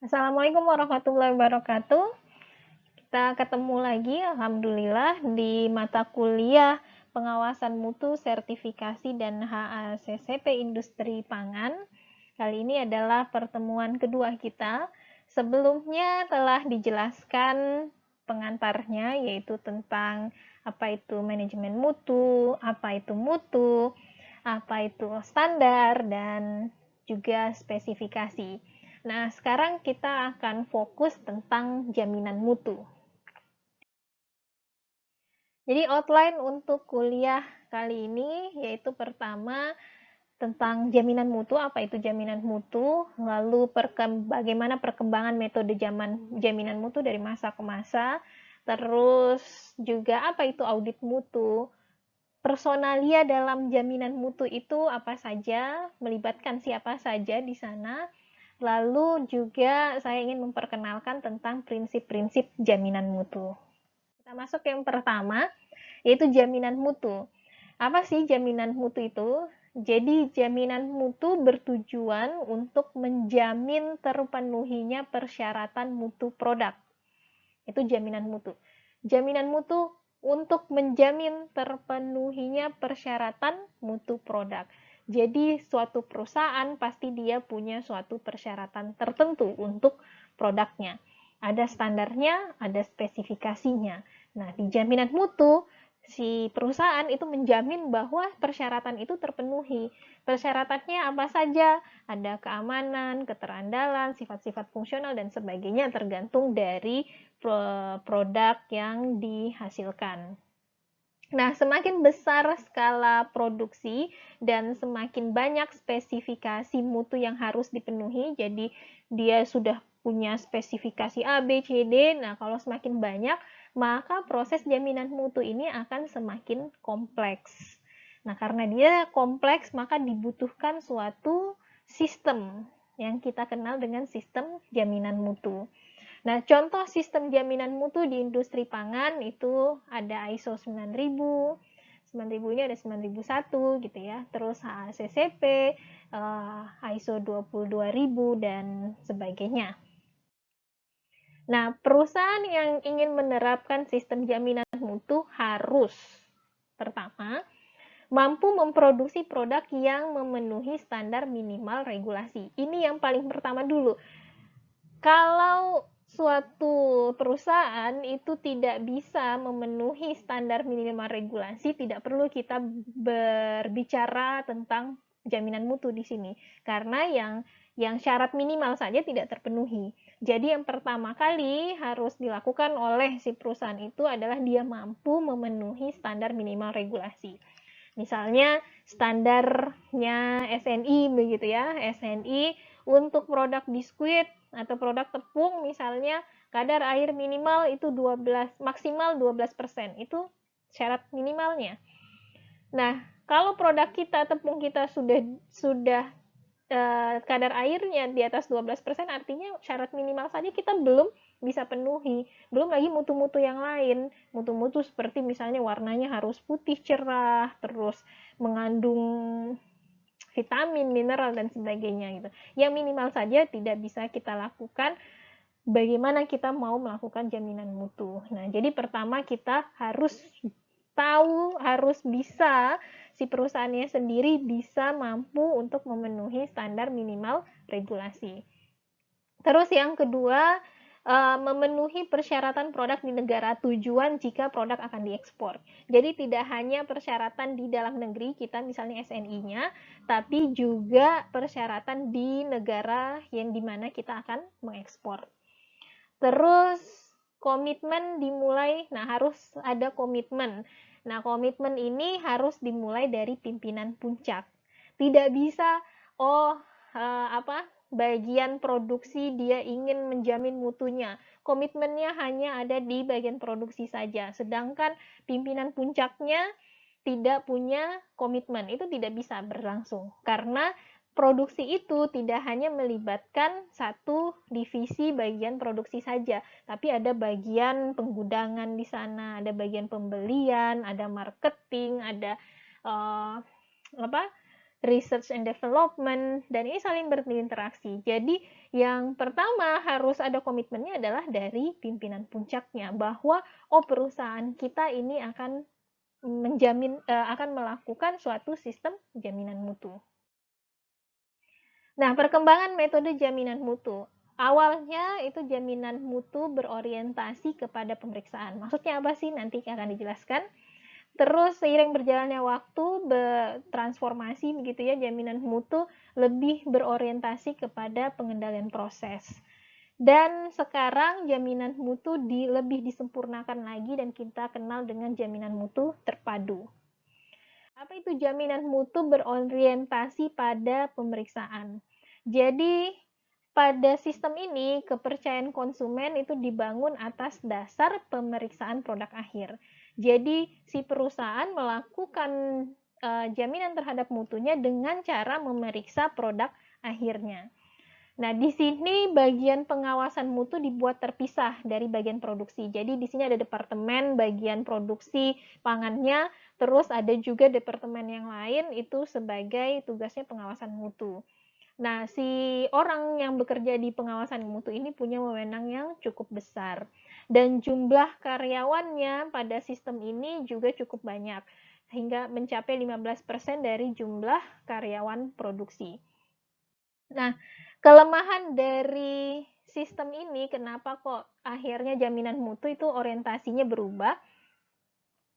Assalamualaikum warahmatullahi wabarakatuh. Kita ketemu lagi, alhamdulillah, di mata kuliah pengawasan mutu, sertifikasi, dan HACCP Industri Pangan. Kali ini adalah pertemuan kedua kita. Sebelumnya telah dijelaskan pengantarnya, yaitu tentang apa itu manajemen mutu, apa itu standar, dan juga spesifikasi. Nah, sekarang kita akan fokus tentang jaminan mutu. Jadi outline untuk kuliah kali ini yaitu pertama tentang jaminan mutu, apa itu jaminan mutu, lalu bagaimana perkembangan metode jaminan mutu dari masa ke masa, terus juga apa itu audit mutu, personalia dalam jaminan mutu itu apa saja, melibatkan siapa saja di sana. Lalu juga saya ingin memperkenalkan tentang prinsip-prinsip jaminan mutu. Kita masuk yang pertama, yaitu jaminan mutu. Apa sih jaminan mutu itu? Jadi jaminan mutu bertujuan untuk menjamin terpenuhinya persyaratan mutu produk. Itu jaminan mutu. Jaminan mutu untuk menjamin terpenuhinya persyaratan mutu produk. Jadi suatu perusahaan pasti dia punya suatu persyaratan tertentu untuk produknya. Ada standarnya, ada spesifikasinya. Nah, di jaminan mutu, si perusahaan itu menjamin bahwa persyaratan itu terpenuhi. Persyaratannya apa saja? Ada keamanan, keterandalan, sifat-sifat fungsional, dan sebagainya tergantung dari produk yang dihasilkan. Nah, semakin besar skala produksi dan semakin banyak spesifikasi mutu yang harus dipenuhi, jadi dia sudah punya spesifikasi A, B, C, D. Nah, kalau semakin banyak, maka proses jaminan mutu ini akan semakin kompleks. Nah, karena dia kompleks, maka dibutuhkan suatu sistem yang kita kenal dengan sistem jaminan mutu. Nah, contoh sistem jaminan mutu di industri pangan itu ada ISO 9000, 9000 ini ada 9001 gitu ya, terus HACCP, ISO 22000 dan sebagainya. Nah, perusahaan yang ingin menerapkan sistem jaminan mutu harus pertama mampu memproduksi produk yang memenuhi standar minimal regulasi. Ini yang paling pertama dulu. Kalau suatu perusahaan itu tidak bisa memenuhi standar minimal regulasi, tidak perlu kita berbicara tentang jaminan mutu di sini, karena yang syarat minimal saja tidak terpenuhi. Jadi yang pertama kali harus dilakukan oleh si perusahaan itu adalah dia mampu memenuhi standar minimal regulasi. Misalnya standarnya SNI begitu ya, SNI untuk produk biskuit atau produk tepung misalnya kadar air minimal itu 12 maksimal 12%. Itu syarat minimalnya. Nah, kalau produk kita tepung kita sudah kadar airnya di atas 12%, artinya syarat minimal saja kita belum bisa penuhi. Belum lagi mutu-mutu yang lain. Mutu-mutu seperti misalnya warnanya harus putih cerah, terus mengandung vitamin, mineral, dan sebagainya gitu. Yang minimal saja tidak bisa kita lakukan. Bagaimana kita mau melakukan jaminan mutu? Nah, jadi pertama kita harus tahu, harus bisa si perusahaannya sendiri bisa mampu untuk memenuhi standar minimal regulasi. Terus yang kedua, memenuhi persyaratan produk di negara tujuan jika produk akan diekspor. Jadi tidak hanya persyaratan di dalam negeri kita misalnya SNI-nya, tapi juga persyaratan di negara yang dimana kita akan mengekspor. Terus komitmen dimulai, nah harus ada komitmen. Nah, komitmen ini harus dimulai dari pimpinan puncak. Tidak bisa bagian produksi dia ingin menjamin mutunya. Komitmennya hanya ada di bagian produksi saja. Sedangkan pimpinan puncaknya tidak punya komitmen. Itu tidak bisa berlangsung. Karena produksi itu tidak hanya melibatkan satu divisi bagian produksi saja, tapi ada bagian penggudangan di sana, ada bagian pembelian, ada marketing, ada research and development, dan ini saling berinteraksi. Jadi yang pertama harus ada komitmennya adalah dari pimpinan puncaknya, bahwa perusahaan kita ini akan akan melakukan suatu sistem jaminan mutu. Nah, perkembangan metode jaminan mutu. Awalnya itu jaminan mutu berorientasi kepada pemeriksaan. Maksudnya apa sih? Nanti akan dijelaskan. Terus seiring berjalannya waktu bertransformasi begitu ya, jaminan mutu lebih berorientasi kepada pengendalian proses. Dan sekarang jaminan mutu lebih disempurnakan lagi dan kita kenal dengan jaminan mutu terpadu. Apa itu jaminan mutu berorientasi pada pemeriksaan? Jadi pada sistem ini, kepercayaan konsumen itu dibangun atas dasar pemeriksaan produk akhir. Jadi, si perusahaan melakukan jaminan terhadap mutunya dengan cara memeriksa produk akhirnya. Nah, di sini bagian pengawasan mutu dibuat terpisah dari bagian produksi. Jadi, di sini ada departemen bagian produksi pangannya, terus ada juga departemen yang lain itu sebagai tugasnya pengawasan mutu. Nah, si orang yang bekerja di pengawasan mutu ini punya wewenang yang cukup besar. Dan jumlah karyawannya pada sistem ini juga cukup banyak, hingga mencapai 15% dari jumlah karyawan produksi. Nah, kelemahan dari sistem ini, kenapa kok akhirnya jaminan mutu itu orientasinya berubah?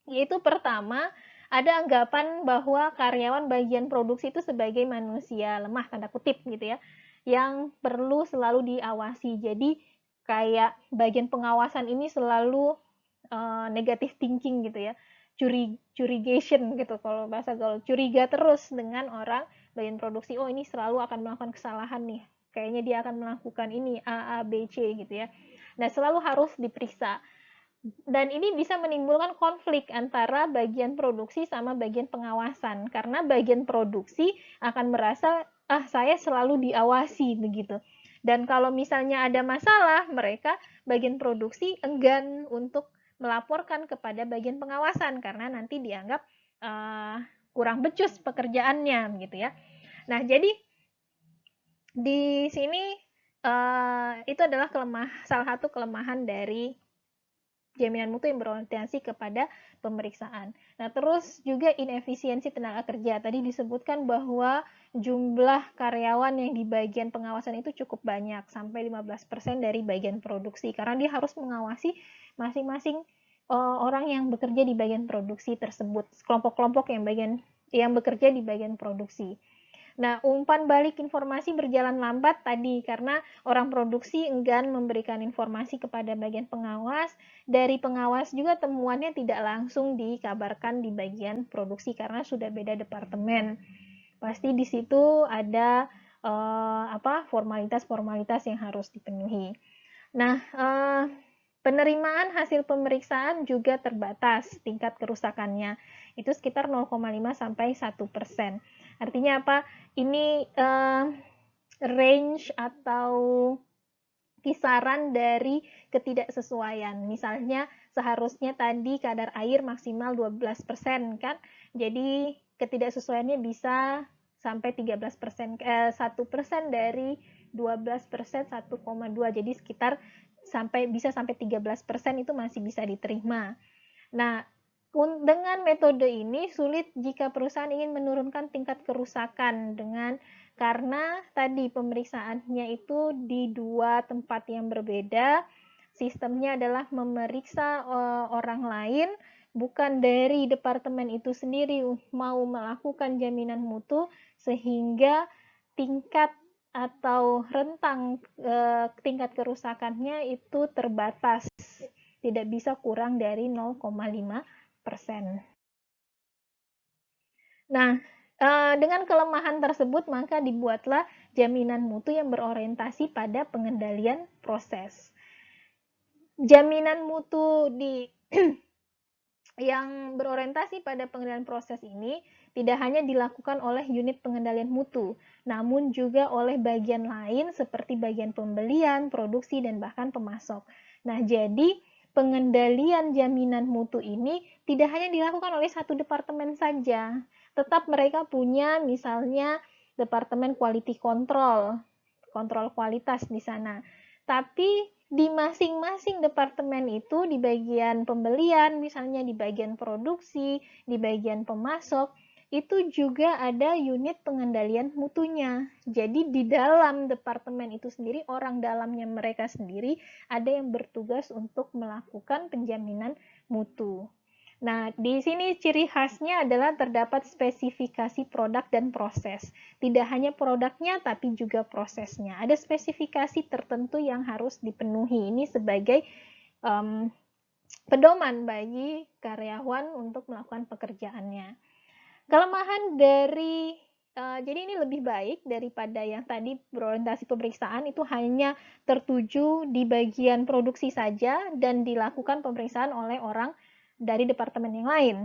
Yaitu pertama, ada anggapan bahwa karyawan bagian produksi itu sebagai manusia lemah, tanda kutip gitu ya, yang perlu selalu diawasi. Jadi kayak bagian pengawasan ini selalu negative thinking gitu ya, curigation gitu kalau bahasa gaul, curiga terus dengan orang bagian produksi. Oh, ini selalu akan melakukan kesalahan nih, kayaknya dia akan melakukan ini A, B, C gitu ya. Nah, selalu harus diperiksa. Dan ini bisa menimbulkan konflik antara bagian produksi sama bagian pengawasan, karena bagian produksi akan merasa saya selalu diawasi begitu. Dan kalau misalnya ada masalah, mereka bagian produksi enggan untuk melaporkan kepada bagian pengawasan karena nanti dianggap kurang becus pekerjaannya gitu ya. Nah, jadi di sini itu adalah salah satu kelemahan dari jaminan mutu yang berorientasi kepada pemeriksaan. Nah, terus juga inefisiensi tenaga kerja. Tadi disebutkan bahwa jumlah karyawan yang di bagian pengawasan itu cukup banyak, sampai 15% dari bagian produksi, karena dia harus mengawasi masing-masing orang yang bekerja di bagian produksi tersebut, kelompok-kelompok yang bekerja di bagian produksi. Nah, umpan balik informasi berjalan lambat tadi karena orang produksi enggan memberikan informasi kepada bagian pengawas. Dari pengawas juga temuannya tidak langsung dikabarkan di bagian produksi karena sudah beda departemen. Pasti di situ ada formalitas-formalitas yang harus dipenuhi. Nah, penerimaan hasil pemeriksaan juga terbatas tingkat kerusakannya. Itu sekitar 0,5 sampai 1%. Artinya apa? Ini range atau kisaran dari ketidaksesuaian. Misalnya seharusnya tadi kadar air maksimal 12% kan. Jadi ketidaksesuaiannya bisa sampai 13%, 1% dari 12% 1,2. Jadi sekitar bisa sampai 13% itu masih bisa diterima. Nah, dengan metode ini sulit jika perusahaan ingin menurunkan tingkat kerusakan karena tadi pemeriksaannya itu di dua tempat yang berbeda. Sistemnya adalah memeriksa orang lain, bukan dari departemen itu sendiri mau melakukan jaminan mutu, sehingga tingkat atau rentang tingkat kerusakannya itu terbatas, tidak bisa kurang dari 0,5%. Nah, dengan kelemahan tersebut maka dibuatlah jaminan mutu yang berorientasi pada pengendalian proses. Jaminan mutu yang berorientasi pada pengendalian proses ini tidak hanya dilakukan oleh unit pengendalian mutu, namun juga oleh bagian lain seperti bagian pembelian, produksi, dan bahkan pemasok. Nah, jadi pengendalian jaminan mutu ini tidak hanya dilakukan oleh satu departemen saja, tetap mereka punya misalnya departemen quality control, kontrol kualitas di sana. Tapi di masing-masing departemen itu, di bagian pembelian, misalnya di bagian produksi, di bagian pemasok, itu juga ada unit pengendalian mutunya. Jadi di dalam departemen itu sendiri, orang dalamnya mereka sendiri ada yang bertugas untuk melakukan penjaminan mutu. Nah, di sini ciri khasnya adalah terdapat spesifikasi produk dan proses. Tidak hanya produknya, tapi juga prosesnya. Ada spesifikasi tertentu yang harus dipenuhi. Ini sebagai pedoman bagi karyawan untuk melakukan pekerjaannya. Kelemahan dari jadi ini lebih baik daripada yang tadi berorientasi pemeriksaan itu hanya tertuju di bagian produksi saja dan dilakukan pemeriksaan oleh orang dari departemen yang lain.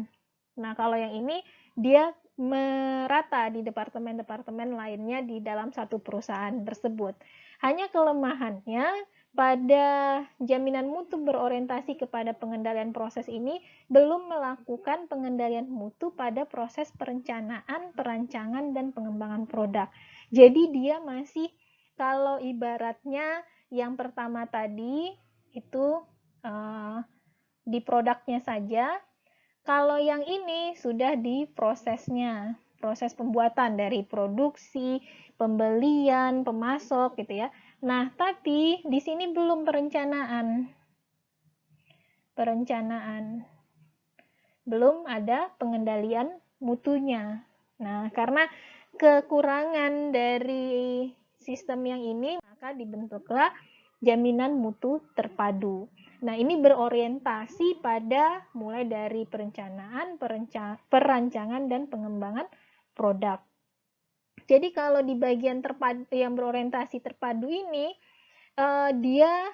Nah, kalau yang ini dia merata di departemen-departemen lainnya di dalam satu perusahaan tersebut. Hanya kelemahannya pada jaminan mutu berorientasi kepada pengendalian proses ini belum melakukan pengendalian mutu pada proses perencanaan, perancangan, dan pengembangan produk. Jadi dia masih, kalau ibaratnya yang pertama tadi itu di produknya saja, kalau yang ini sudah di prosesnya, proses pembuatan dari produksi, pembelian, pemasok gitu ya. Nah, tapi di sini belum perencanaan. Belum ada pengendalian mutunya. Nah, karena kekurangan dari sistem yang ini, maka dibentuklah jaminan mutu terpadu. Nah, ini berorientasi pada mulai dari perencanaan, perancangan, dan pengembangan produk. Jadi kalau di bagian terpadu, yang berorientasi terpadu ini, dia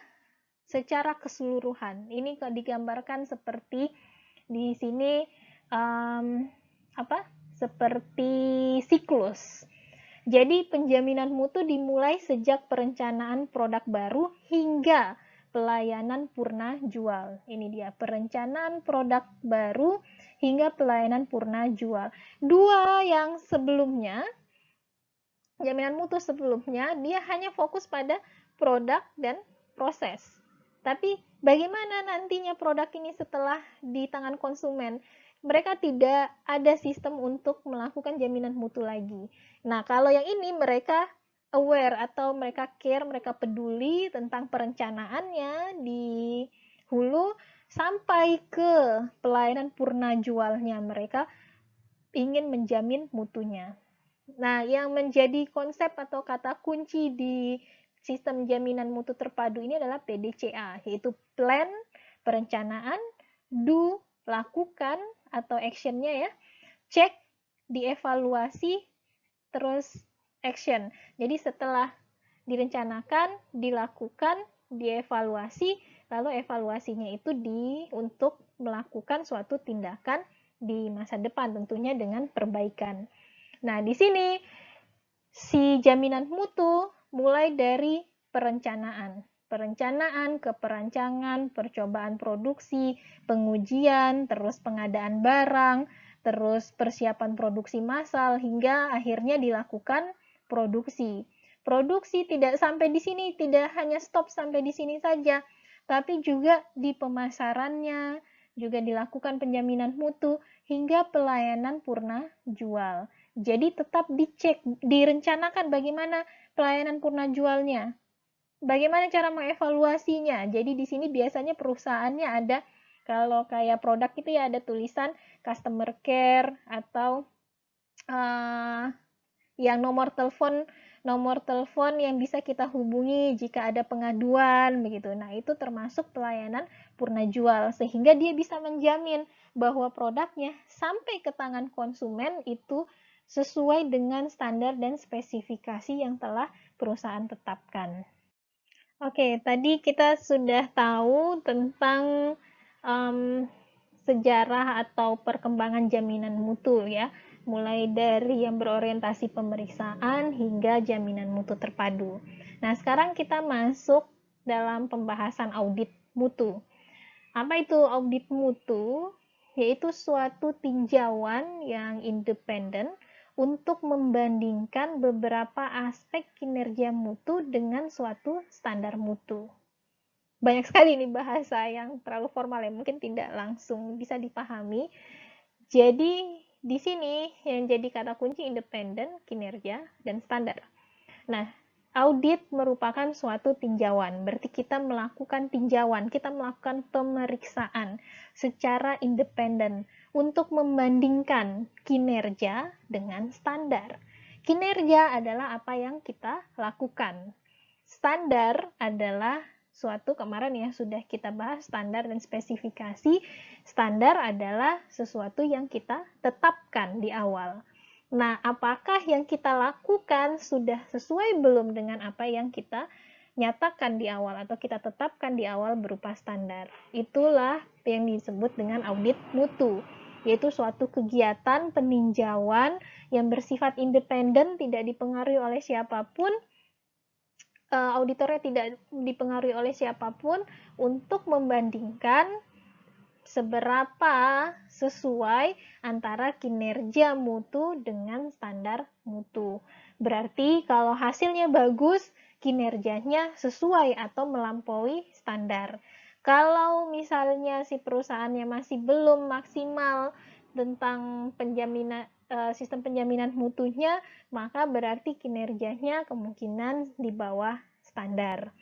secara keseluruhan. Ini digambarkan seperti di sini seperti siklus. Jadi penjaminan mutu dimulai sejak perencanaan produk baru hingga pelayanan purna jual. Ini dia, perencanaan produk baru hingga pelayanan purna jual. Dua yang sebelumnya, jaminan mutu sebelumnya, dia hanya fokus pada produk dan proses. Tapi bagaimana nantinya produk ini setelah di tangan konsumen? Mereka tidak ada sistem untuk melakukan jaminan mutu lagi. Nah, kalau yang ini mereka aware atau mereka care, mereka peduli tentang perencanaannya di hulu sampai ke pelayanan purna jualnya. Mereka ingin menjamin mutunya. Nah, yang menjadi konsep atau kata kunci di sistem jaminan mutu terpadu ini adalah PDCA, yaitu plan, perencanaan, do, lakukan, atau actionnya ya, cek, dievaluasi, terus action. Jadi setelah direncanakan, dilakukan, dievaluasi, lalu evaluasinya itu untuk melakukan suatu tindakan di masa depan, tentunya dengan perbaikan. Nah, di sini si jaminan mutu mulai dari perencanaan ke perancangan, percobaan produksi, pengujian, terus pengadaan barang, terus persiapan produksi massal, hingga akhirnya dilakukan produksi. Produksi tidak sampai di sini, tidak hanya stop sampai di sini saja, tapi juga di pemasarannya, juga dilakukan penjaminan mutu, hingga pelayanan purna jual. Jadi tetap dicek, direncanakan bagaimana pelayanan purna jualnya. Bagaimana cara mengevaluasinya? Jadi di sini biasanya perusahaannya ada, kalau kayak produk itu ya ada tulisan customer care atau yang nomor telepon yang bisa kita hubungi jika ada pengaduan begitu. Nah, itu termasuk pelayanan purna jual sehingga dia bisa menjamin bahwa produknya sampai ke tangan konsumen itu sesuai dengan standar dan spesifikasi yang telah perusahaan tetapkan. Oke, tadi kita sudah tahu tentang sejarah atau perkembangan jaminan mutu ya, mulai dari yang berorientasi pemeriksaan hingga jaminan mutu terpadu. Nah, sekarang kita masuk dalam pembahasan audit mutu. Apa itu audit mutu? yaitu suatu tinjauan yang independen untuk membandingkan beberapa aspek kinerja mutu dengan suatu standar mutu. Banyak sekali ini bahasa yang terlalu formal ya, mungkin tidak langsung bisa dipahami. Jadi di sini yang jadi kata kunci independen, kinerja, dan standar. Nah, audit merupakan suatu tinjauan, berarti kita melakukan tinjauan, kita melakukan pemeriksaan secara independen untuk membandingkan kinerja dengan standar. Kinerja adalah apa yang kita lakukan. Standar adalah suatu, kemarin ya sudah kita bahas standar dan spesifikasi. Standar adalah sesuatu yang kita tetapkan di awal. Nah, apakah yang kita lakukan sudah sesuai belum dengan apa yang kita nyatakan di awal atau kita tetapkan di awal berupa standar? Itulah yang disebut dengan audit mutu, yaitu suatu kegiatan peninjauan yang bersifat independen, tidak dipengaruhi oleh siapapun, auditornya tidak dipengaruhi oleh siapapun, untuk membandingkan seberapa sesuai antara kinerja mutu dengan standar mutu. Berarti kalau hasilnya bagus, kinerjanya sesuai atau melampaui standar. Kalau misalnya si perusahaannya masih belum maksimal tentang sistem penjaminan mutunya, maka berarti kinerjanya kemungkinan di bawah standar.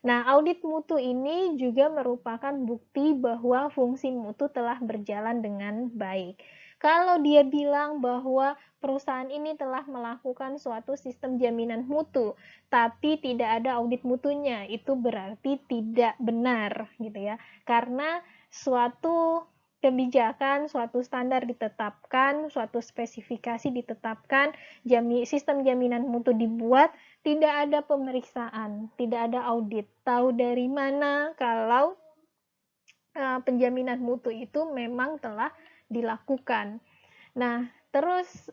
Nah, audit mutu ini juga merupakan bukti bahwa fungsi mutu telah berjalan dengan baik. Kalau dia bilang bahwa perusahaan ini telah melakukan suatu sistem jaminan mutu, tapi tidak ada audit mutunya, itu berarti tidak benar, gitu ya. Karena suatu kebijakan, suatu standar ditetapkan, suatu spesifikasi ditetapkan, sistem jaminan mutu dibuat, tidak ada pemeriksaan, tidak ada audit. Tahu dari mana kalau penjaminan mutu itu memang telah dilakukan. Nah, terus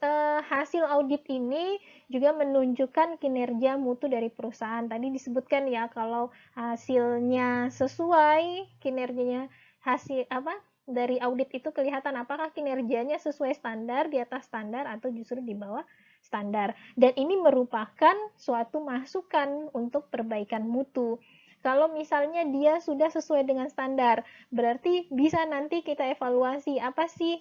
hasil audit ini juga menunjukkan kinerja mutu dari perusahaan. Tadi disebutkan ya, kalau hasilnya sesuai, kinerjanya dari audit itu kelihatan apakah kinerjanya sesuai standar, di atas standar, atau justru di bawah standar. Dan ini merupakan suatu masukan untuk perbaikan mutu. Kalau misalnya dia sudah sesuai dengan standar, berarti bisa nanti kita evaluasi apa sih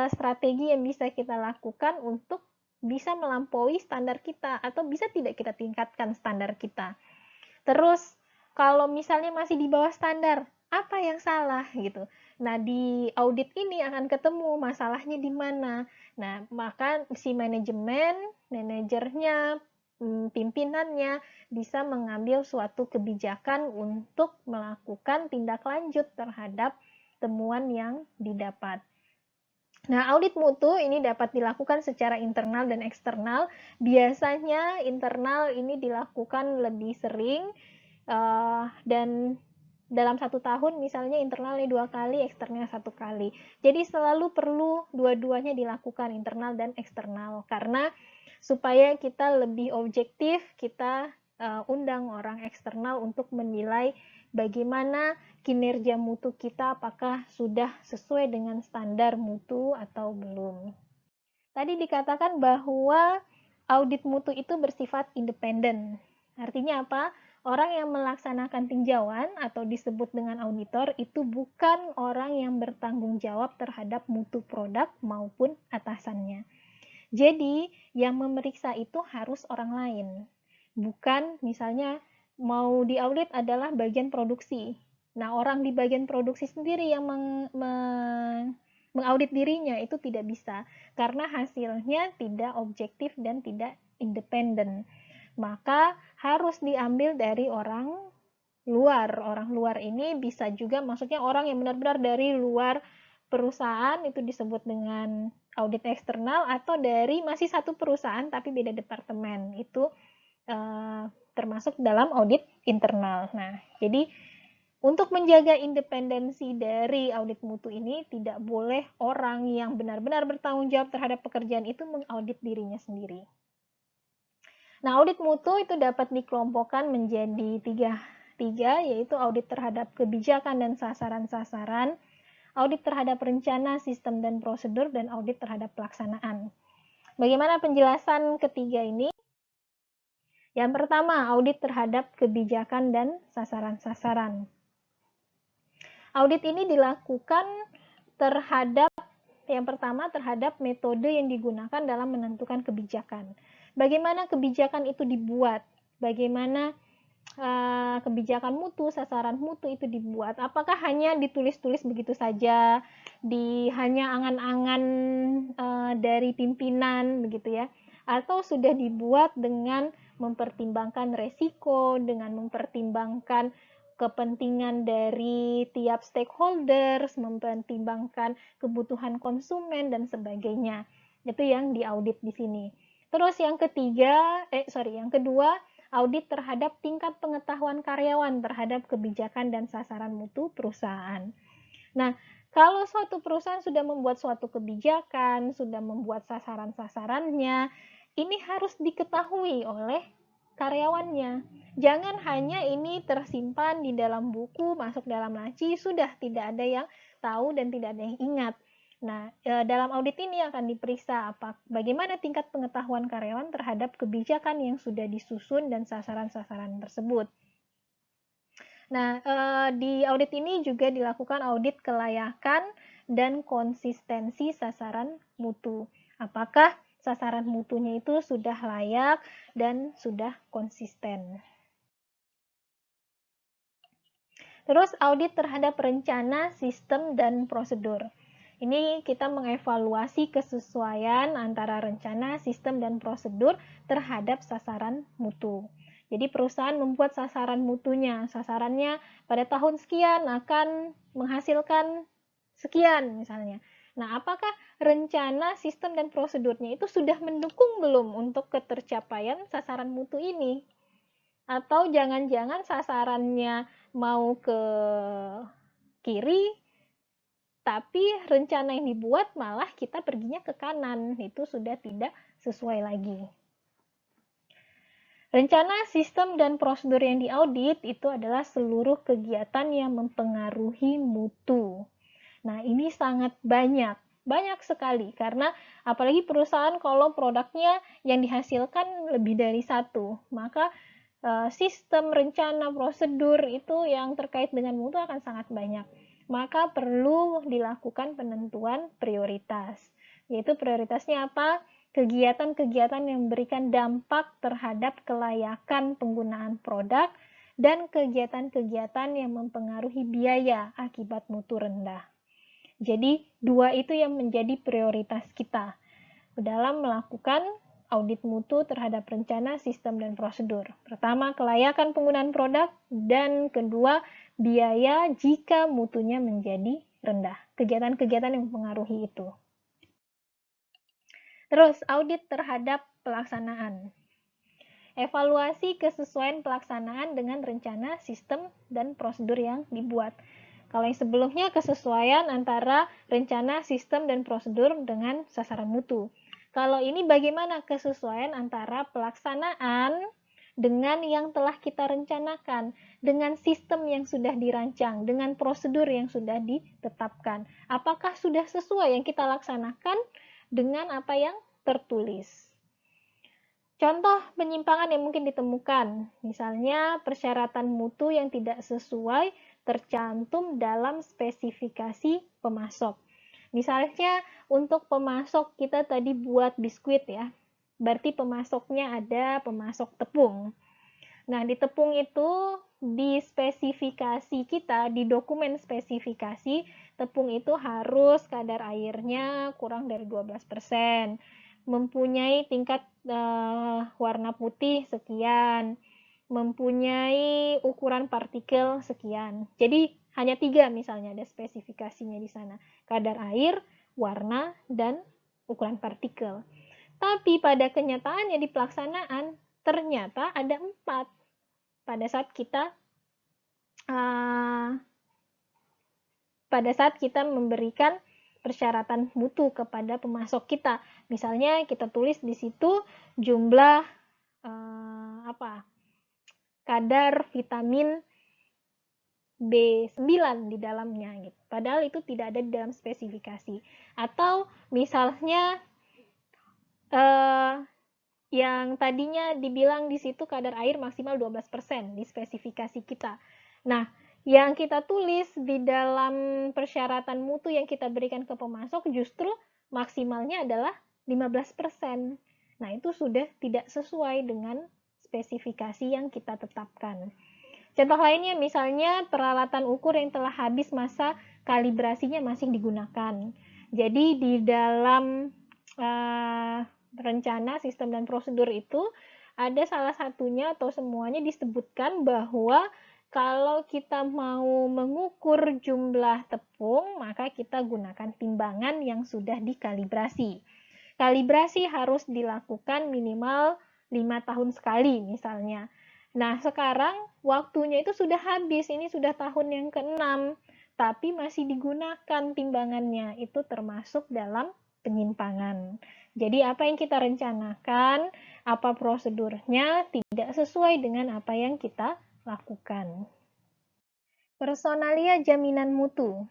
strategi yang bisa kita lakukan untuk bisa melampaui standar kita, atau bisa tidak kita tingkatkan standar kita. Terus kalau misalnya masih di bawah standar, apa yang salah gitu. Nah, di audit ini akan ketemu masalahnya di mana. Nah, maka si manajernya, pimpinannya bisa mengambil suatu kebijakan untuk melakukan tindak lanjut terhadap temuan yang didapat. Nah, audit mutu ini dapat dilakukan secara internal dan eksternal. Biasanya internal ini dilakukan lebih sering, dan dalam 1 tahun misalnya internalnya 2 kali, eksternalnya 1 kali. Jadi selalu perlu dua-duanya dilakukan, internal dan eksternal. Karena supaya kita lebih objektif, kita undang orang eksternal untuk menilai bagaimana kinerja mutu kita, apakah sudah sesuai dengan standar mutu atau belum. Tadi dikatakan bahwa audit mutu itu bersifat independen. Artinya apa? Orang yang melaksanakan tinjauan atau disebut dengan auditor itu bukan orang yang bertanggung jawab terhadap mutu produk maupun atasannya. Jadi, yang memeriksa itu harus orang lain. Bukan misalnya mau diaudit adalah bagian produksi. Nah, orang di bagian produksi sendiri yang mengaudit dirinya itu tidak bisa, karena hasilnya tidak objektif dan tidak independen. Maka harus diambil dari orang luar. Orang luar ini bisa juga maksudnya orang yang benar-benar dari luar perusahaan, itu disebut dengan audit eksternal, atau dari masih satu perusahaan tapi beda departemen, itu termasuk dalam audit internal. Nah, jadi untuk menjaga independensi dari audit mutu ini, tidak boleh orang yang benar-benar bertanggung jawab terhadap pekerjaan itu mengaudit dirinya sendiri. Nah, audit mutu itu dapat dikelompokkan menjadi tiga, yaitu audit terhadap kebijakan dan sasaran-sasaran, audit terhadap rencana, sistem, dan prosedur, dan audit terhadap pelaksanaan. Bagaimana penjelasan ketiga ini? Yang pertama, audit terhadap kebijakan dan sasaran-sasaran. Audit ini dilakukan terhadap, yang pertama, terhadap metode yang digunakan dalam menentukan kebijakan. Bagaimana kebijakan itu dibuat? Bagaimana kebijakan mutu, sasaran mutu itu dibuat? Apakah hanya ditulis-tulis begitu saja, hanya angan-angan dari pimpinan begitu ya? Atau sudah dibuat dengan mempertimbangkan resiko, dengan mempertimbangkan kepentingan dari tiap stakeholders, mempertimbangkan kebutuhan konsumen dan sebagainya. Itu yang diaudit di sini. Terus yang kedua, audit terhadap tingkat pengetahuan karyawan terhadap kebijakan dan sasaran mutu perusahaan. Nah, kalau suatu perusahaan sudah membuat suatu kebijakan, sudah membuat sasaran-sasarannya, ini harus diketahui oleh karyawannya. Jangan hanya ini tersimpan di dalam buku, masuk dalam laci, sudah tidak ada yang tahu dan tidak ada yang ingat. Nah, dalam audit ini akan diperiksa bagaimana tingkat pengetahuan karyawan terhadap kebijakan yang sudah disusun dan sasaran-sasaran tersebut. Nah, di audit ini juga dilakukan audit kelayakan dan konsistensi sasaran mutu. Apakah sasaran mutunya itu sudah layak dan sudah konsisten. Terus audit terhadap rencana, sistem, dan prosedur. Ini kita mengevaluasi kesesuaian antara rencana, sistem, dan prosedur terhadap sasaran mutu. Jadi perusahaan membuat sasaran mutunya, sasarannya pada tahun sekian akan menghasilkan sekian misalnya. Nah, apakah rencana, sistem, dan prosedurnya itu sudah mendukung belum untuk ketercapaian sasaran mutu ini? Atau jangan-jangan sasarannya mau ke kiri, tapi rencana yang dibuat malah kita perginya ke kanan. Itu sudah tidak sesuai lagi. Rencana, sistem, dan prosedur yang diaudit itu adalah seluruh kegiatan yang mempengaruhi mutu. Nah, ini sangat banyak sekali, karena apalagi perusahaan kalau produknya yang dihasilkan lebih dari satu, maka sistem, rencana, prosedur itu yang terkait dengan mutu akan sangat banyak. Maka perlu dilakukan penentuan prioritas, yaitu prioritasnya apa? Kegiatan-kegiatan yang memberikan dampak terhadap kelayakan penggunaan produk dan kegiatan-kegiatan yang mempengaruhi biaya akibat mutu rendah. Jadi, dua itu yang menjadi prioritas kita dalam melakukan audit mutu terhadap rencana, sistem, dan prosedur. Pertama, kelayakan penggunaan produk, dan kedua, biaya jika mutunya menjadi rendah. Kegiatan-kegiatan yang mempengaruhi itu. Terus, audit terhadap pelaksanaan. Evaluasi kesesuaian pelaksanaan dengan rencana, sistem, dan prosedur yang dibuat. Kalau yang sebelumnya kesesuaian antara rencana, sistem, dan prosedur dengan sasaran mutu. Kalau ini bagaimana kesesuaian antara pelaksanaan dengan yang telah kita rencanakan, dengan sistem yang sudah dirancang, dengan prosedur yang sudah ditetapkan. Apakah sudah sesuai yang kita laksanakan dengan apa yang tertulis? Contoh penyimpangan yang mungkin ditemukan, misalnya persyaratan mutu yang tidak sesuai tercantum dalam spesifikasi pemasok. Misalnya untuk pemasok kita tadi buat biskuit ya, berarti pemasoknya ada pemasok tepung. Nah, di tepung itu, di spesifikasi kita, di dokumen spesifikasi, tepung itu harus kadar airnya kurang dari 12%, mempunyai tingkat warna putih sekian, mempunyai ukuran partikel sekian. Jadi, hanya 3 misalnya ada spesifikasinya di sana. Kadar air, warna, dan ukuran partikel. Tapi pada kenyataannya di pelaksanaan, ternyata ada 4 pada saat kita memberikan persyaratan mutu kepada pemasok kita. Misalnya kita tulis di situ jumlah kadar vitamin B9 di dalamnya gitu. Padahal itu tidak ada di dalam spesifikasi. Atau misalnya yang tadinya dibilang di situ kadar air maksimal 12% di spesifikasi kita. Nah, yang kita tulis di dalam persyaratan mutu yang kita berikan ke pemasok justru maksimalnya adalah 15%. Nah, itu sudah tidak sesuai dengan spesifikasi yang kita tetapkan. Contoh lainnya misalnya peralatan ukur yang telah habis masa kalibrasinya masih digunakan. Jadi di dalam rencana sistem dan prosedur itu ada salah satunya atau semuanya disebutkan bahwa kalau kita mau mengukur jumlah tepung, maka kita gunakan timbangan yang sudah dikalibrasi. Kalibrasi harus dilakukan minimal 5 tahun sekali misalnya. Nah, sekarang waktunya itu sudah habis, ini sudah tahun yang ke-6, tapi masih digunakan timbangannya, itu termasuk dalam penyimpangan. Jadi apa yang kita rencanakan, apa prosedurnya, tidak sesuai dengan apa yang kita lakukan. Personalia jaminan mutu.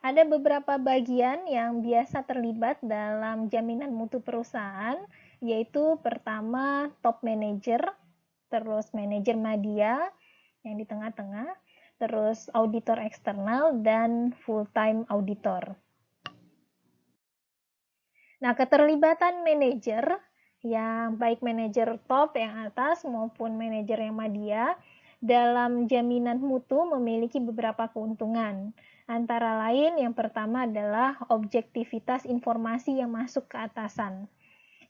Ada beberapa bagian yang biasa terlibat dalam jaminan mutu perusahaan, yaitu pertama top manager, terus manajer media yang di tengah-tengah, terus auditor eksternal, dan full-time auditor. Nah, keterlibatan manajer, yang baik manajer top yang atas maupun manajer yang media, dalam jaminan mutu memiliki beberapa keuntungan. Antara lain, yang pertama adalah objektivitas informasi yang masuk ke atasan.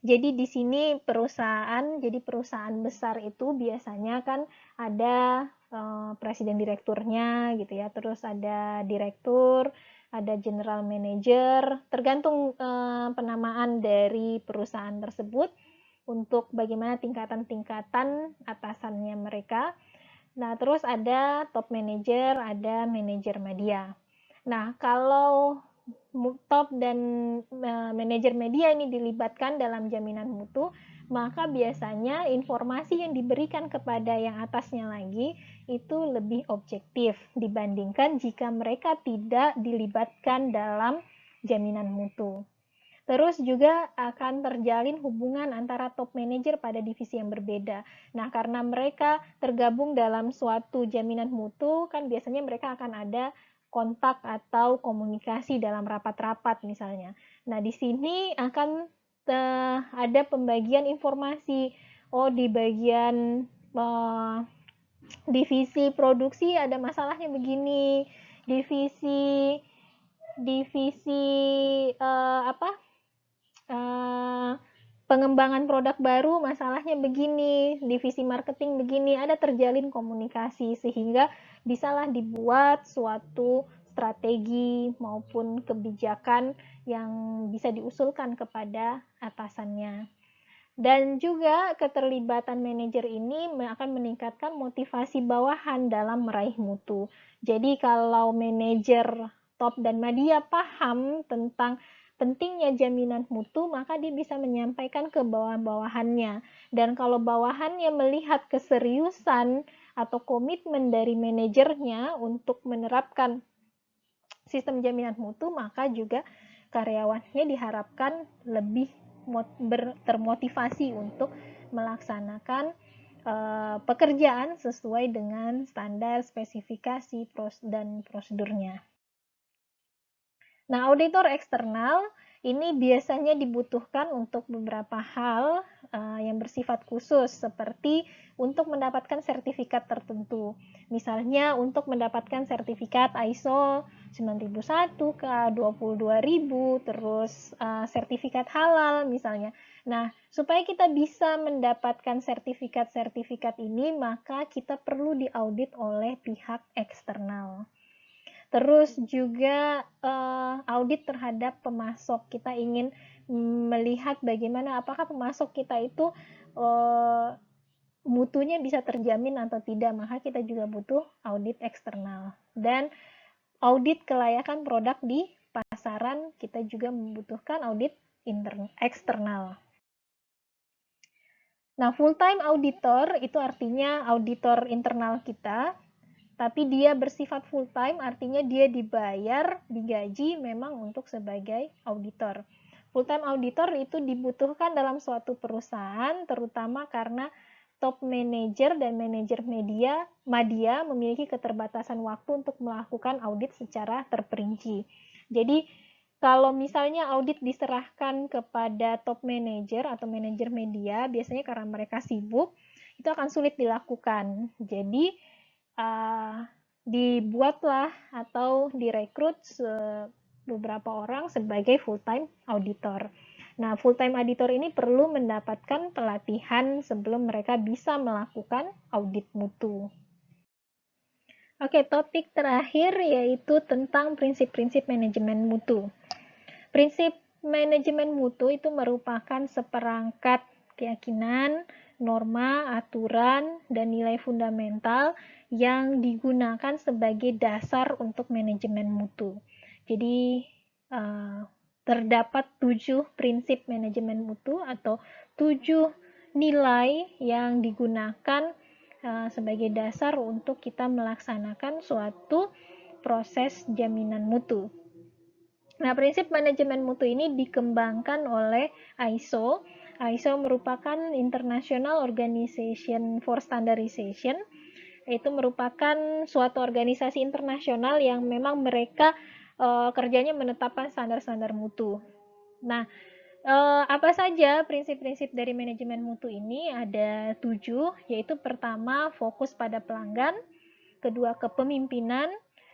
Jadi di sini jadi perusahaan besar itu biasanya kan ada presiden direkturnya gitu ya, terus ada direktur, ada general manager, tergantung penamaan dari perusahaan tersebut untuk bagaimana tingkatan-tingkatan atasannya mereka. Nah, terus ada top manager, ada manajer media. Nah, kalau top dan manajer media ini dilibatkan dalam jaminan mutu, maka biasanya informasi yang diberikan kepada yang atasnya lagi itu lebih objektif dibandingkan jika mereka tidak dilibatkan dalam jaminan mutu. Terus juga akan terjalin hubungan antara top manager pada divisi yang berbeda. Nah, karena mereka tergabung dalam suatu jaminan mutu, kan biasanya mereka akan ada kontak atau komunikasi dalam rapat-rapat misalnya. Nah, di sini akan ada pembagian informasi. Oh, di bagian divisi produksi ada masalahnya begini, divisi pengembangan produk baru masalahnya begini, divisi marketing begini, ada terjalin komunikasi sehingga bisalah dibuat suatu strategi maupun kebijakan yang bisa diusulkan kepada atasannya. Dan juga keterlibatan manajer ini akan meningkatkan motivasi bawahan dalam meraih mutu. Jadi kalau manajer top dan media paham tentang pentingnya jaminan mutu, maka dia bisa menyampaikan ke bawah-bawahannya. Dan kalau bawahannya melihat keseriusan atau komitmen dari manajernya untuk menerapkan sistem jaminan mutu, maka juga karyawannya diharapkan lebih termotivasi untuk melaksanakan pekerjaan sesuai dengan standar, spesifikasi, dan prosedurnya. Nah, auditor eksternal ini biasanya dibutuhkan untuk beberapa hal yang bersifat khusus, seperti untuk mendapatkan sertifikat tertentu. Misalnya untuk mendapatkan sertifikat ISO 9001, K22000, terus sertifikat halal misalnya. Nah, supaya kita bisa mendapatkan sertifikat-sertifikat ini, maka kita perlu diaudit oleh pihak eksternal. Terus juga audit terhadap pemasok. Kita ingin melihat bagaimana apakah pemasok kita itu mutunya bisa terjamin atau tidak, maka kita juga butuh audit eksternal. Dan audit kelayakan produk di pasaran, kita juga membutuhkan audit eksternal. Nah, full-time auditor itu artinya auditor internal kita. tapi dia bersifat full time, artinya dia dibayar, digaji memang untuk sebagai auditor. Full time auditor itu dibutuhkan dalam suatu perusahaan, terutama karena top manager dan manajer media memiliki keterbatasan waktu untuk melakukan audit secara terperinci. Jadi kalau misalnya audit diserahkan kepada top manager atau manajer media, biasanya karena mereka sibuk, itu akan sulit dilakukan. Jadi dibuatlah atau direkrut beberapa orang sebagai full-time auditor. Nah, full-time auditor ini perlu mendapatkan pelatihan sebelum mereka bisa melakukan audit mutu. Oke, topik terakhir yaitu tentang prinsip-prinsip manajemen mutu. Prinsip manajemen mutu itu merupakan seperangkat keyakinan, norma, aturan, dan nilai fundamental yang digunakan sebagai dasar untuk manajemen mutu. Jadi terdapat 7 prinsip manajemen mutu atau 7 nilai yang digunakan sebagai dasar untuk kita melaksanakan suatu proses jaminan mutu. Nah, prinsip manajemen mutu ini dikembangkan oleh ISO. ISO merupakan International Organization for Standardization. Itu merupakan suatu organisasi internasional yang memang mereka kerjanya menetapkan standar-standar mutu. Nah, apa saja prinsip-prinsip dari manajemen mutu ini? Ada 7, yaitu pertama fokus pada pelanggan, kedua kepemimpinan,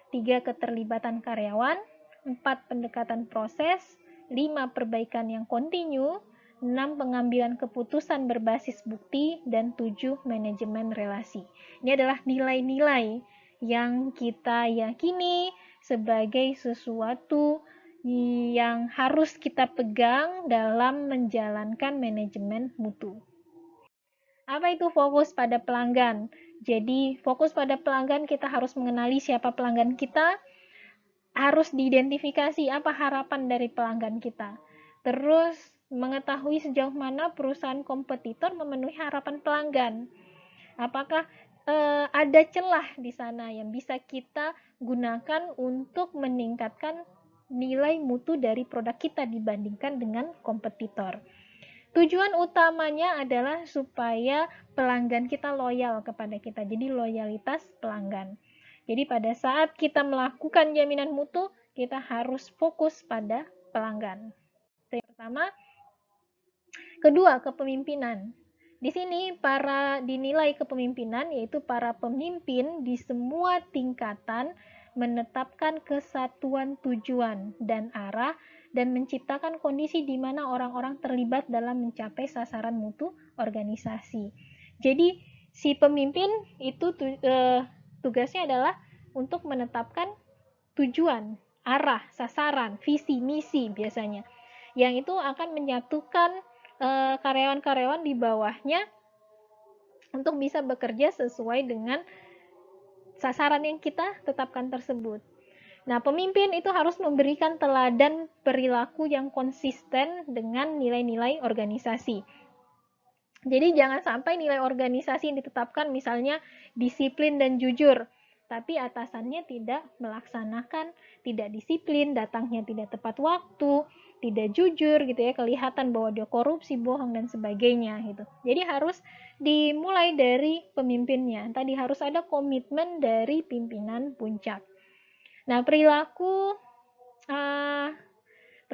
3 keterlibatan karyawan, 4 pendekatan proses, 5 perbaikan yang kontinu, 6 pengambilan keputusan berbasis bukti, dan 7 manajemen relasi. Ini adalah nilai-nilai yang kita yakini sebagai sesuatu yang harus kita pegang dalam menjalankan manajemen mutu. Apa itu fokus pada pelanggan? Jadi, fokus pada pelanggan kita harus mengenali siapa pelanggan kita, harus diidentifikasi apa harapan dari pelanggan kita. Terus, mengetahui sejauh mana perusahaan kompetitor memenuhi harapan pelanggan. Apakah ada celah di sana yang bisa kita gunakan untuk meningkatkan nilai mutu dari produk kita dibandingkan dengan kompetitor. Tujuan utamanya adalah supaya pelanggan kita loyal kepada kita, jadi loyalitas pelanggan. Jadi pada saat kita melakukan jaminan mutu, kita harus fokus pada pelanggan. Itu yang pertama. Kedua, kepemimpinan. Di sini para dinilai kepemimpinan yaitu para pemimpin di semua tingkatan menetapkan kesatuan tujuan dan arah dan menciptakan kondisi di mana orang-orang terlibat dalam mencapai sasaran mutu organisasi. Jadi si pemimpin itu tugasnya adalah untuk menetapkan tujuan, arah, sasaran, visi, misi biasanya. Yang itu akan menyatukan karyawan-karyawan di bawahnya untuk bisa bekerja sesuai dengan sasaran yang kita tetapkan tersebut. Nah, pemimpin itu harus memberikan teladan perilaku yang konsisten dengan nilai-nilai organisasi. Jadi jangan sampai nilai organisasi yang ditetapkan misalnya disiplin dan jujur, tapi atasannya tidak melaksanakan, tidak disiplin, datangnya tidak tepat waktu, tidak jujur gitu ya, kelihatan bahwa dia korupsi, bohong dan sebagainya gitu. Jadi harus dimulai dari pemimpinnya. Tadi harus ada komitmen dari pimpinan puncak. Nah, perilaku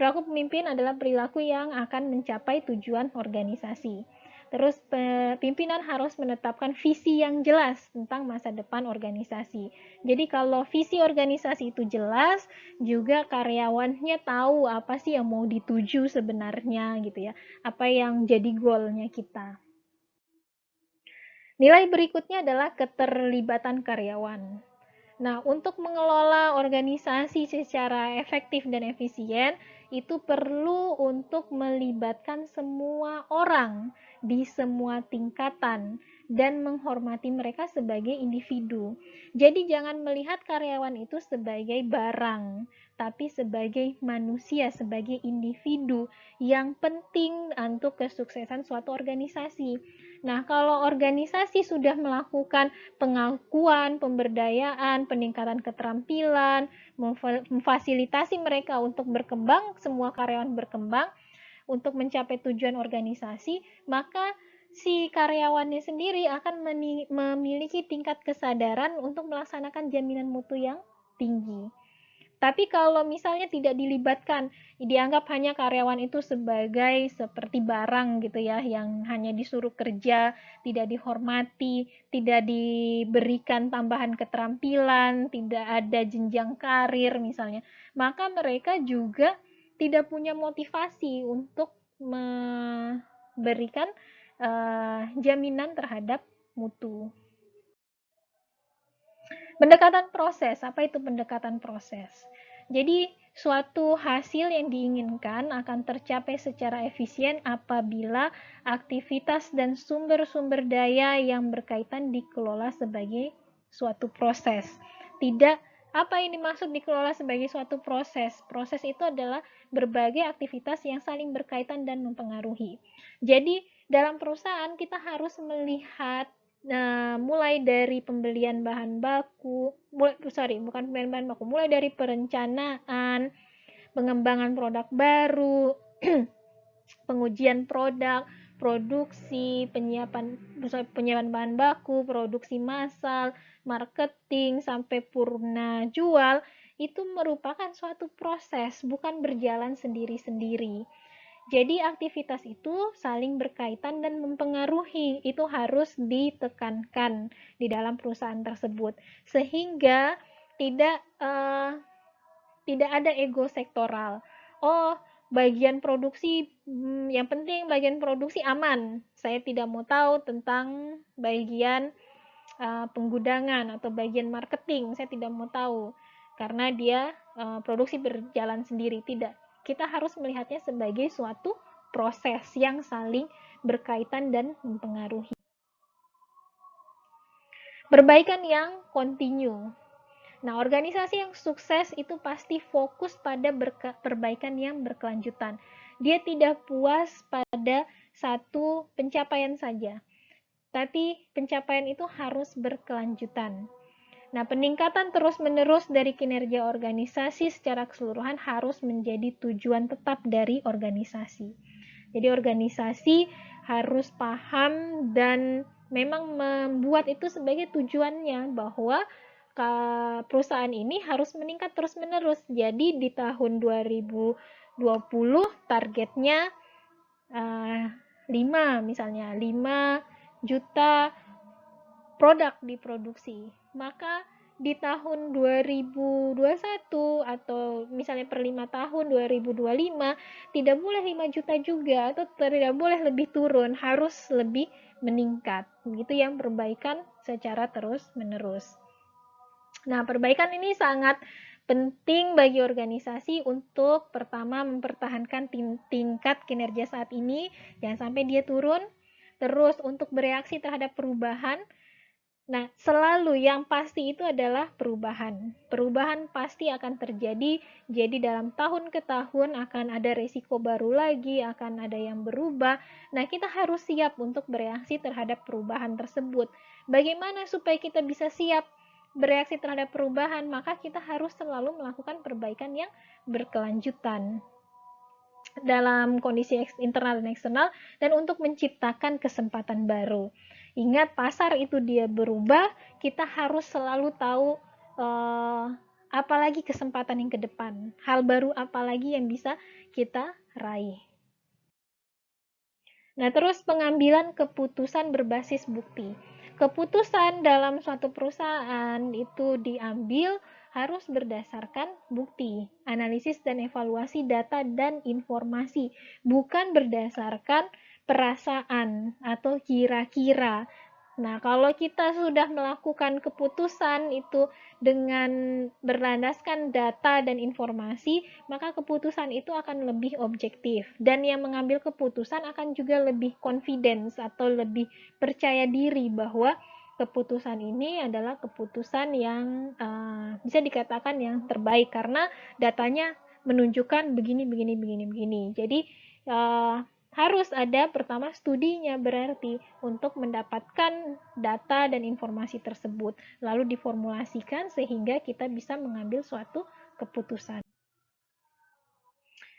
pemimpin adalah perilaku yang akan mencapai tujuan organisasi. Terus pimpinan harus menetapkan visi yang jelas tentang masa depan organisasi. Jadi kalau visi organisasi itu jelas, juga karyawannya tahu apa sih yang mau dituju sebenarnya gitu ya. Apa yang jadi goalnya kita. Nilai berikutnya adalah keterlibatan karyawan. Nah, untuk mengelola organisasi secara efektif dan efisien, itu perlu untuk melibatkan semua orang di semua tingkatan dan menghormati mereka sebagai individu. Jadi jangan melihat karyawan itu sebagai barang, tapi sebagai manusia, sebagai individu yang penting untuk kesuksesan suatu organisasi. Nah, kalau organisasi sudah melakukan pengakuan, pemberdayaan, peningkatan keterampilan, memfasilitasi mereka untuk berkembang, semua karyawan berkembang untuk mencapai tujuan organisasi, maka si karyawannya sendiri akan memiliki tingkat kesadaran untuk melaksanakan jaminan mutu yang tinggi. Tapi kalau misalnya tidak dilibatkan, dianggap hanya karyawan itu sebagai seperti barang gitu ya, yang hanya disuruh kerja, tidak dihormati, tidak diberikan tambahan keterampilan, tidak ada jenjang karir misalnya, maka mereka juga tidak punya motivasi untuk memberikan jaminan terhadap mutu. Pendekatan proses, apa itu pendekatan proses? Jadi, suatu hasil yang diinginkan akan tercapai secara efisien apabila aktivitas dan sumber-sumber daya yang berkaitan dikelola sebagai suatu proses. Tidak, apa yang dimaksud dikelola sebagai suatu proses? Proses itu adalah berbagai aktivitas yang saling berkaitan dan mempengaruhi. Jadi, dalam perusahaan kita harus melihat mulai dari pembelian bahan baku, bukan pembelian bahan baku, mulai dari perencanaan, pengembangan produk baru, pengujian produk, produksi, penyiapan bahan baku, produksi massal, marketing, sampai purna jual, itu merupakan suatu proses, bukan berjalan sendiri-sendiri. Jadi aktivitas itu saling berkaitan dan mempengaruhi, itu harus ditekankan di dalam perusahaan tersebut sehingga tidak ada ego sektoral. Oh, bagian produksi yang penting bagian produksi aman. Saya tidak mau tahu tentang bagian penggudangan atau bagian marketing. Saya tidak mau tahu karena dia produksi berjalan sendiri. Tidak. Kita harus melihatnya sebagai suatu proses yang saling berkaitan dan mempengaruhi. Perbaikan yang kontinu. Nah, organisasi yang sukses itu pasti fokus pada perbaikan yang berkelanjutan. Dia tidak puas pada satu pencapaian saja, tapi pencapaian itu harus berkelanjutan. Nah, peningkatan terus-menerus dari kinerja organisasi secara keseluruhan harus menjadi tujuan tetap dari organisasi. Jadi organisasi harus paham dan memang membuat itu sebagai tujuannya bahwa perusahaan ini harus meningkat terus-menerus. Jadi di tahun 2020 targetnya 5 misalnya 5 juta produk diproduksi. Maka di tahun 2021 atau misalnya per 5 tahun 2025 tidak boleh 5 juta juga atau tidak boleh lebih turun, harus lebih meningkat. Begitu yang perbaikan secara terus-menerus. Nah, perbaikan ini sangat penting bagi organisasi untuk pertama mempertahankan tingkat kinerja saat ini, jangan sampai dia turun. Terus untuk bereaksi terhadap perubahan. Nah, selalu yang pasti itu adalah perubahan. Perubahan pasti akan terjadi, jadi dalam tahun ke tahun akan ada resiko baru lagi, akan ada yang berubah. Nah, kita harus siap untuk bereaksi terhadap perubahan tersebut. Bagaimana supaya kita bisa siap bereaksi terhadap perubahan? Maka kita harus selalu melakukan perbaikan yang berkelanjutan dalam kondisi internal dan eksternal, dan untuk menciptakan kesempatan baru. Ingat, pasar itu dia berubah, kita harus selalu tahu apalagi kesempatan yang ke depan, hal baru apalagi yang bisa kita raih. Nah, terus pengambilan keputusan berbasis bukti. Keputusan dalam suatu perusahaan itu diambil harus berdasarkan bukti, analisis dan evaluasi data dan informasi, bukan berdasarkan perasaan atau kira-kira. Nah, kalau kita sudah melakukan keputusan itu dengan berlandaskan data dan informasi, maka keputusan itu akan lebih objektif. Dan yang mengambil keputusan akan juga lebih confidence atau lebih percaya diri bahwa keputusan ini adalah keputusan yang bisa dikatakan yang terbaik karena datanya menunjukkan begini. Jadi harus ada pertama studinya berarti untuk mendapatkan data dan informasi tersebut, lalu diformulasikan sehingga kita bisa mengambil suatu keputusan.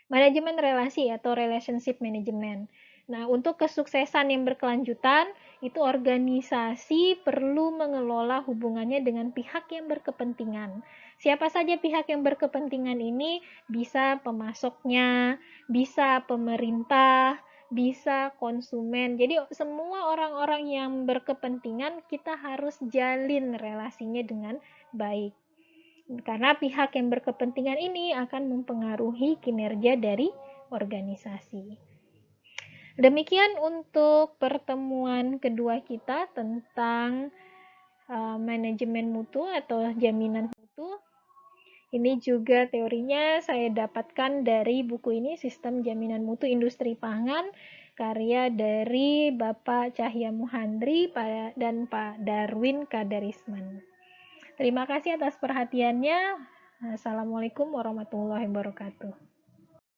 Manajemen relasi atau relationship management. Nah, untuk kesuksesan yang berkelanjutan, itu organisasi perlu mengelola hubungannya dengan pihak yang berkepentingan. Siapa saja pihak yang berkepentingan ini? Bisa pemasoknya, bisa pemerintah, bisa konsumen. Jadi semua orang-orang yang berkepentingan kita harus jalin relasinya dengan baik. Karena pihak yang berkepentingan ini akan mempengaruhi kinerja dari organisasi. Demikian untuk pertemuan kedua kita tentang manajemen mutu atau jaminan mutu. Ini juga teorinya saya dapatkan dari buku ini, Sistem Jaminan Mutu Industri Pangan, karya dari Bapak Cahya Muhandri dan Pak Darwin Kadarisman. Terima kasih atas perhatiannya. Assalamualaikum warahmatullahi wabarakatuh.